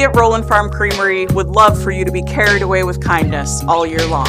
at Roland Farm Creamery would love for you to be carried away with kindness all year long.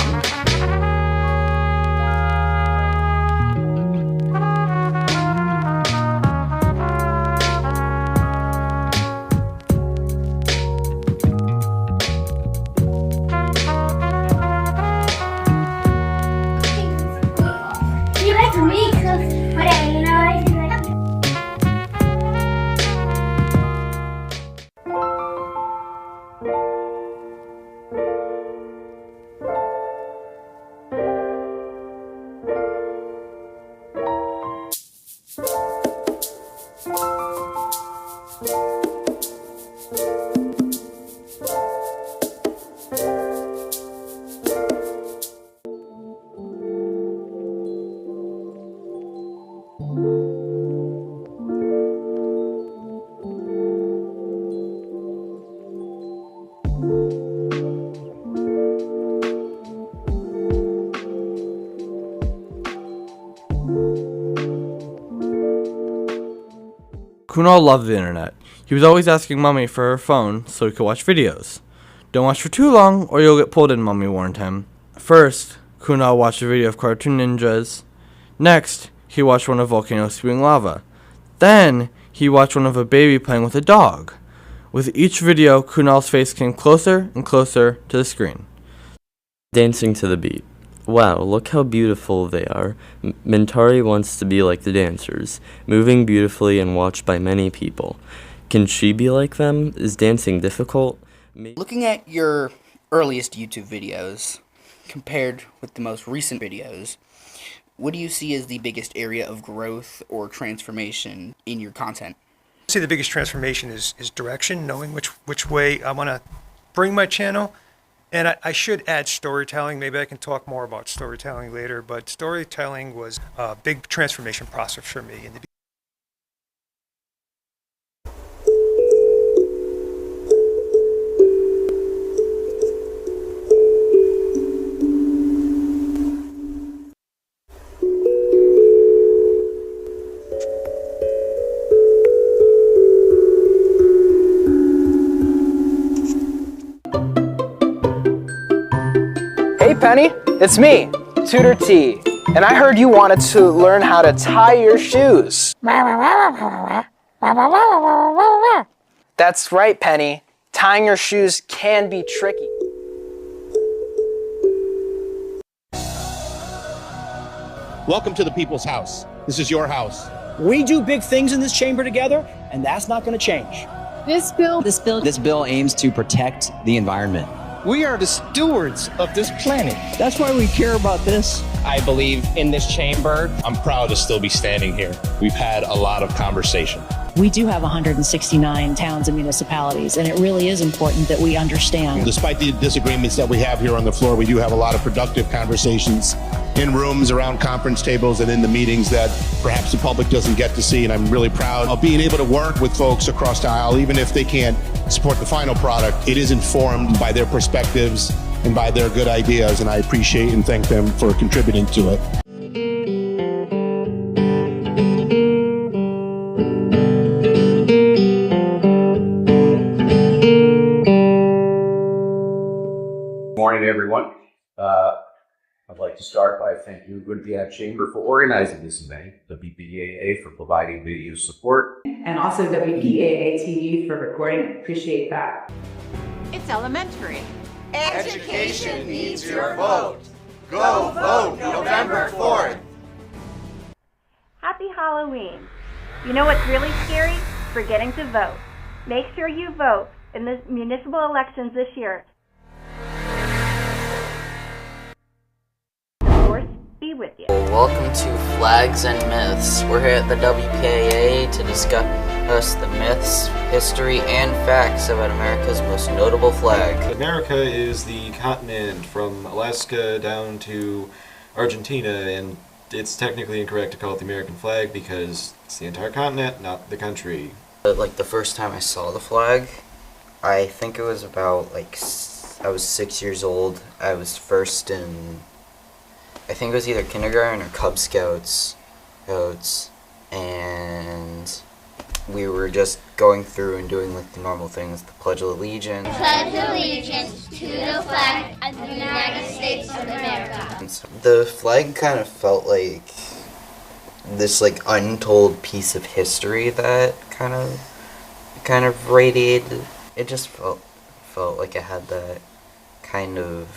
Kunal loved the internet. He was always asking Mommy for her phone so he could watch videos. Don't watch for too long or you'll get pulled in, Mommy warned him. First, Kunal watched a video of cartoon ninjas. Next, he watched one of volcanoes spewing lava. Then, he watched one of a baby playing with a dog. With each video, Kunal's face came closer and closer to the screen. Dancing to the beat. Wow, look how beautiful they are. Mintari wants to be like the dancers, moving beautifully and watched by many people. Can she be like them? Is dancing difficult? Looking at your earliest YouTube videos compared with the most recent videos, what do you see as the biggest area of growth or transformation in your content? I see the biggest transformation is direction, knowing which way I want to bring my channel. And I should add storytelling. Maybe I can talk more about storytelling later, but storytelling was a big transformation process for me in the beginning. Hey Penny, it's me, Tutor T, and I heard you wanted to learn how to tie your shoes. That's right, Penny. Tying your shoes can be tricky. Welcome to the people's house. This is your house. We do big things in this chamber together, and that's not going to change. This bill aims to protect the environment. We are the stewards of this planet. That's why we care about this. I believe in this chamber. I'm proud to still be standing here. We've had a lot of conversation. We do have 169 towns and municipalities, and it really is important that we understand. Despite the disagreements that we have here on the floor, we do have a lot of productive conversations in rooms, around conference tables, and in the meetings that perhaps the public doesn't get to see. And I'm really proud of being able to work with folks across the aisle, even if they can't support the final product. It is informed by their perspectives and by their good ideas, and I appreciate and thank them for contributing to it. Good morning, everyone. I'd like to start by thanking the WPAA Chamber for organizing this event, the WPAA for providing video support, and also WPAA-TV for recording. Appreciate that. It's elementary. Education needs your vote. Go vote November 4th. Happy Halloween. You know what's really scary? Forgetting to vote. Make sure you vote in the municipal elections this year. Be with you. Welcome to Flags and Myths. We're here at the WPAA to discuss the myths, history, and facts about America's most notable flag. America is the continent from Alaska down to Argentina, and it's technically incorrect to call it the American flag because it's the entire continent, not the country. Like the first time I saw the flag, I think it was about I was 6 years old. I was first in, I think it was either kindergarten or Cub Scouts, and We were just going through and doing like the normal things, the Pledge of Allegiance. Pledge allegiance to the flag of the United States of America. The flag kind of felt like this like untold piece of history that kind of radiated. It just felt like it had that kind of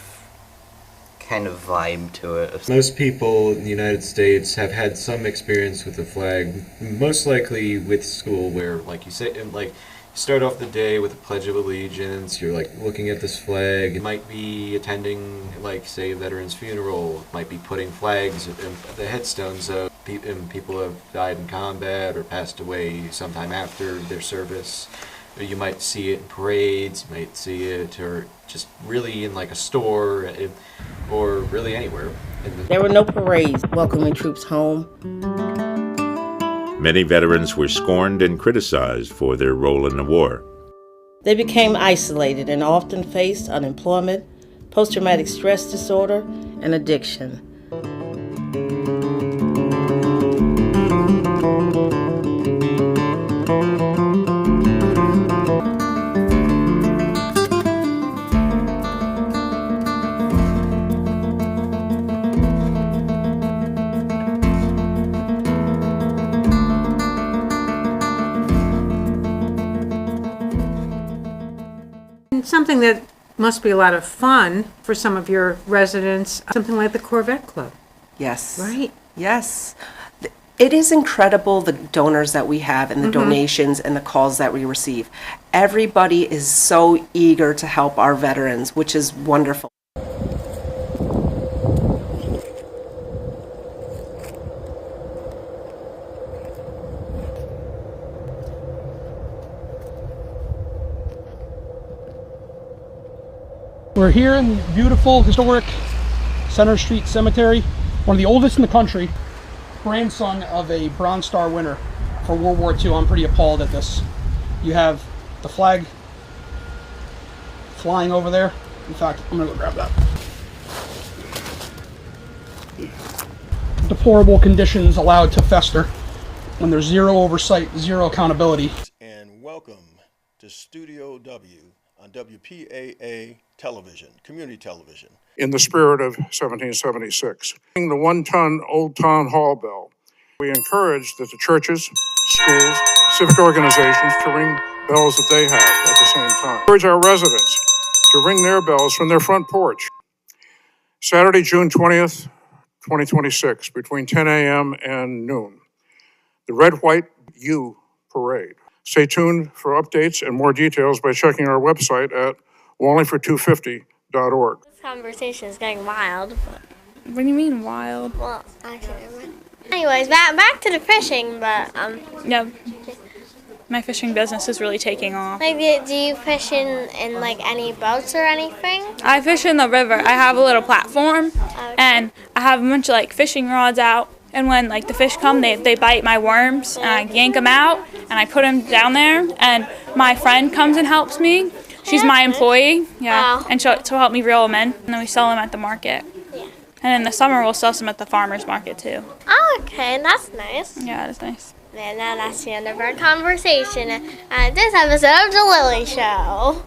vibe to it. Most people in the United States have had some experience with the flag, most likely with school, where, like you say, like you start off the day with the Pledge of Allegiance. You're like looking at this flag. You might be attending, like, say, a veteran's funeral. Might be putting flags in the headstones of people who have died in combat or passed away sometime after their service. You might see it in parades, you might see it or just really in like a store or really anywhere. There were no parades welcoming troops home. Many veterans were scorned and criticized for their role in the war. They became isolated and often faced unemployment, post-traumatic stress disorder, and addiction. Something that must be a lot of fun for some of your residents, something like the Corvette Club. Yes. Right? Yes. It is incredible, the donors that we have and the donations and the calls that we receive. Everybody is so eager to help our veterans, which is wonderful. We're here in beautiful, historic Center Street Cemetery, one of the oldest in the country, grandson of a Bronze Star winner for World War II. I'm pretty appalled at this. You have the flag flying over there. In fact, I'm gonna go grab that. Deplorable conditions allowed to fester when there's zero oversight, zero accountability. And welcome to Studio W on WPAA television, community television. In the spirit of 1776. The 1-ton Old Town Hall bell. We encourage that the churches, schools, civic organizations to ring bells that they have at the same time. Encourage our residents to ring their bells from their front porch. Saturday, June 20th, 2026, between 10 a.m. and noon. The Red, White, U Parade. Stay tuned for updates and more details by checking our website at wallingford250.org. This conversation is getting wild. But... What do you mean wild? Well, actually, never mind. Anyways, back to the fishing, but Yeah. My fishing business is really taking off. Like, do you fish in like any boats or anything? I fish in the river. I have a little platform, and I have a bunch of like fishing rods out. And when like the fish come, they bite my worms, and I yank them out, and I put them down there. And my friend comes and helps me. She's my employee, and she'll help me reel them in, and then we sell them at the market. Yeah. And in the summer, we'll sell some at the farmer's market too. Oh, okay, that's nice. Yeah, that's nice. And now that's the end of our conversation at this episode of The Lily Show.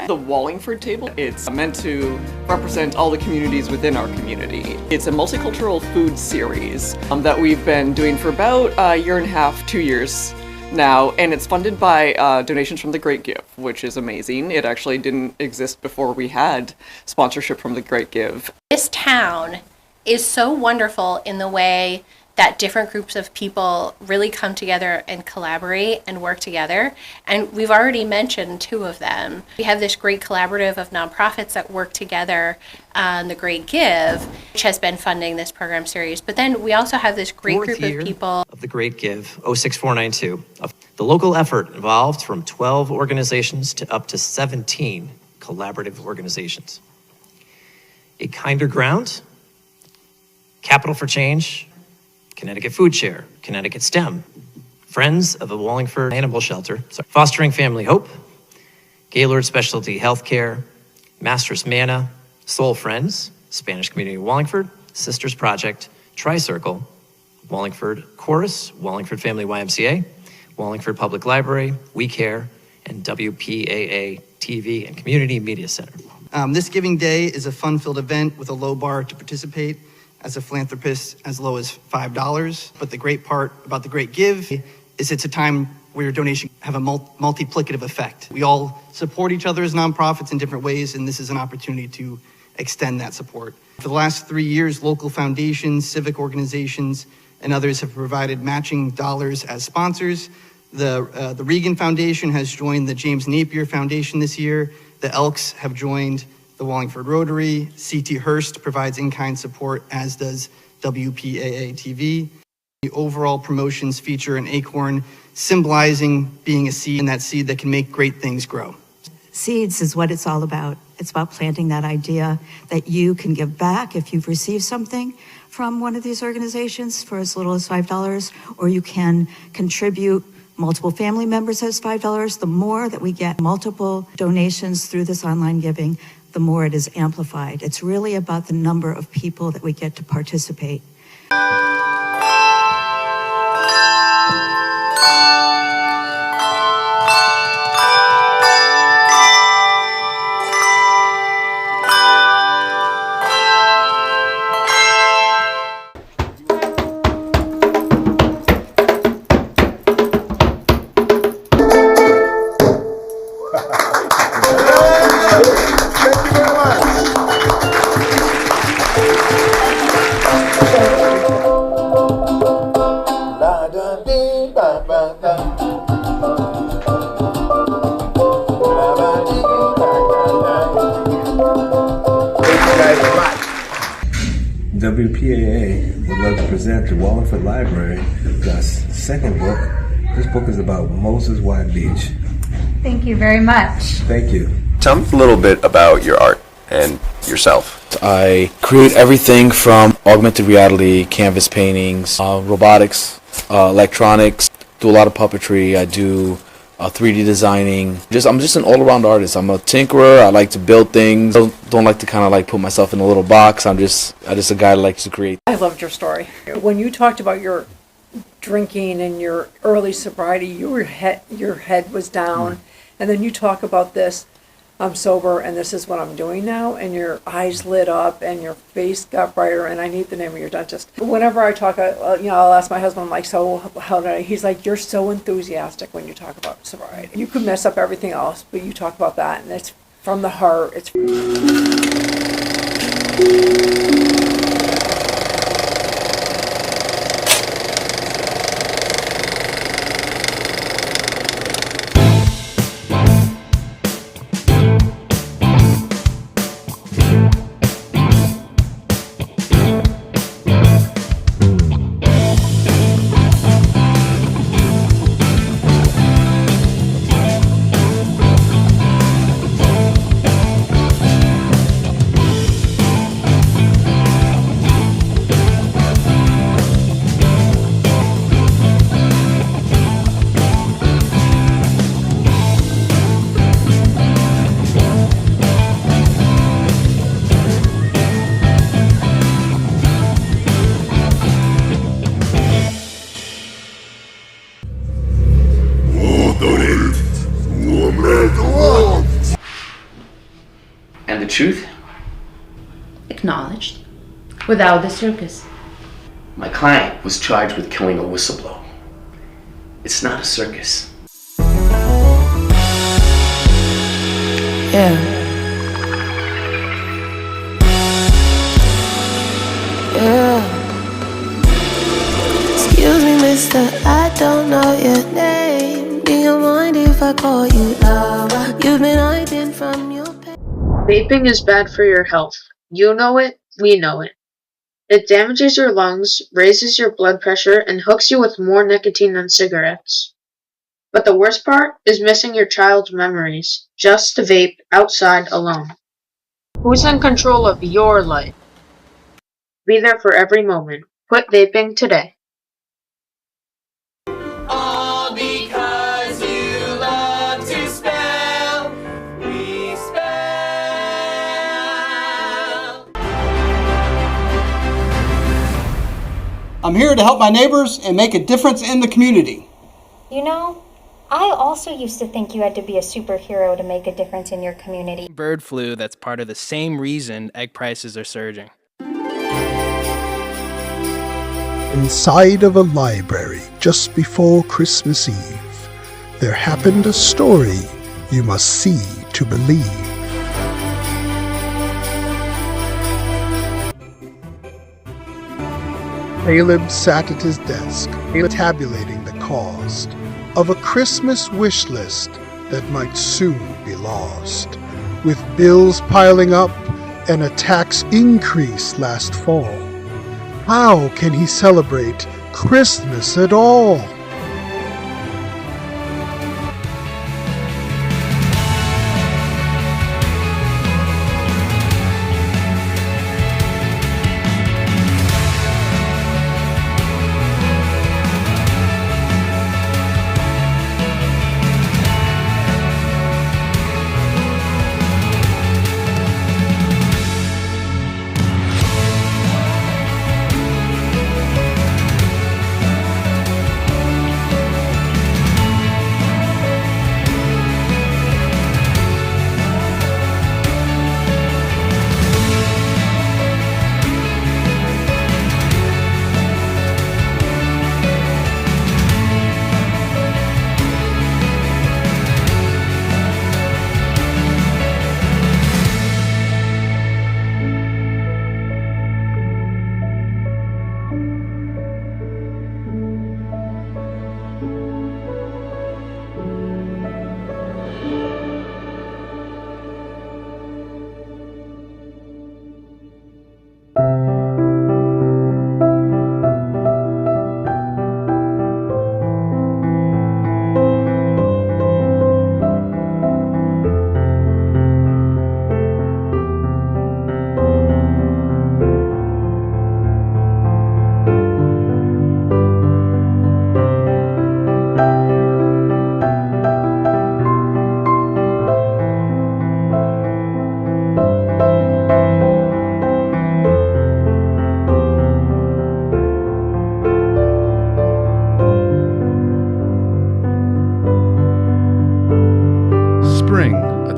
The Wallingford table, it's meant to represent all the communities within our community. It's a multicultural food series that we've been doing for about a year and a half, 2 years now, and it's funded by donations from The Great Give, which is amazing. It actually didn't exist before we had sponsorship from The Great Give. This town is so wonderful in the way that different groups of people really come together and collaborate and work together. And we've already mentioned two of them. We have this great collaborative of nonprofits that work together on The Great Give, which has been funding this program series. But then we also have this great group of people of The Great Give, 06492. The local effort involved from 12 organizations to up to 17 collaborative organizations. A Kinder Ground, Capital for Change, Connecticut Food Share, Connecticut STEM, Friends of the Wallingford Animal Shelter, Fostering Family Hope, Gaylord Specialty Healthcare, Masters Manna, Soul Friends, Spanish Community of Wallingford, Sisters Project, Tricircle, Wallingford Chorus, Wallingford Family YMCA, Wallingford Public Library, We Care, and WPAA-TV and Community Media Center. This Giving Day is a fun-filled event with a low bar to participate as a philanthropist, as low as $5. But the great part about the Great Give is it's a time where your donation have a multiplicative effect. We all support each other as nonprofits in different ways, and this is an opportunity to extend that support. For the last 3 years, local foundations, civic organizations, and others have provided matching dollars as sponsors. The Regan Foundation has joined the James Napier Foundation this year. The Elks have joined the Wallingford Rotary. C.T. Hurst provides in-kind support, as does WPAA-TV. The overall promotions feature an acorn symbolizing being a seed, and that seed that can make great things grow. Seeds is what it's all about. It's about planting that idea that you can give back if you've received something from one of these organizations for as little as $5, or you can contribute multiple family members as $5. The more that we get multiple donations through this online giving, the more it is amplified. It's really about the number of people that we get to participate. WPAA would like to present the Wallingford Library the second book. This book is about Moses White Beach. Thank you very much. Thank you. Tell me a little bit about your art and yourself. I create everything from augmented reality, canvas paintings, robotics, electronics, do a lot of puppetry. I do 3D designing. I'm just an all-around artist. I'm a tinkerer. I like to build things. Don't like to kind of like put myself in a little box. I'm just a guy that likes to create. I loved your story. When you talked about your drinking and your early sobriety, your head was down, and then you talk about this. I'm sober, and this is what I'm doing now, and your eyes lit up, and your face got brighter, and I need the name of your dentist. Whenever I talk, I'll ask my husband, I'm like, so how did I? He's like, you're so enthusiastic when you talk about sobriety. You could mess up everything else, but you talk about that, and it's from the heart. It's And the truth? Acknowledged. Without the circus. My client was charged with killing a whistleblower. It's not a circus. Yeah. Excuse me, mister, I don't know your name. Do you mind if I call you Laura? You've been hiding from your pain. Vaping is bad for your health. You know it, we know it. It damages your lungs, raises your blood pressure, and hooks you with more nicotine than cigarettes. But the worst part is missing your child's memories, just to vape outside alone. Who's in control of your life? Be there for every moment. Quit vaping today. All because you love to spell, we spell. I'm here to help my neighbors and make a difference in the community. You know, I also used to think you had to be a superhero to make a difference in your community. Bird flu that's part of the same reason egg prices are surging. Inside of a library just before Christmas Eve, there happened a story you must see to believe. Caleb sat at his desk, tabulating the cost of a Christmas wish list that might soon be lost, with bills piling up and a tax increase last fall. How can he celebrate Christmas at all?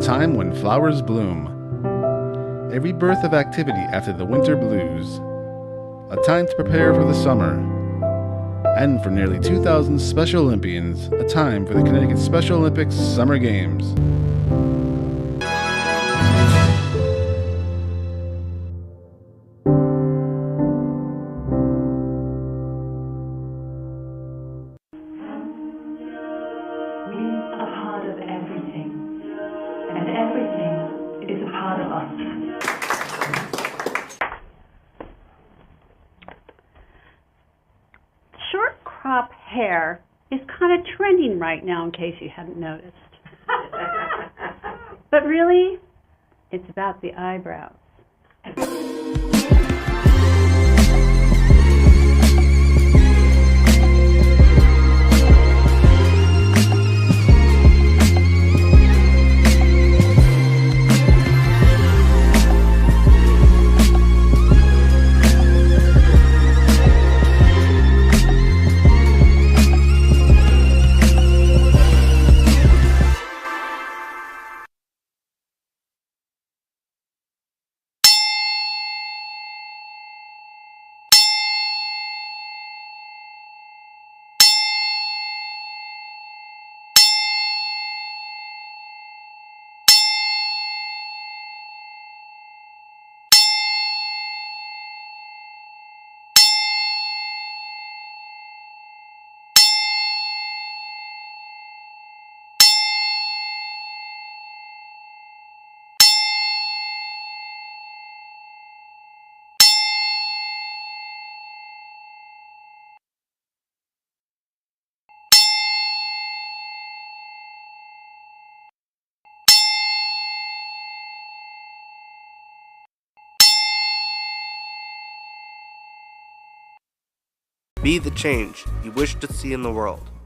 Time when flowers bloom. A rebirth of activity after the winter blues. A time to prepare for the summer. And for nearly 2,000 Special Olympians, a time for the Connecticut Special Olympics Summer Games. Short crop hair is kind of trending right now, in case you hadn't noticed. But really, it's about the eyebrows. Be the change you wish to see in the world.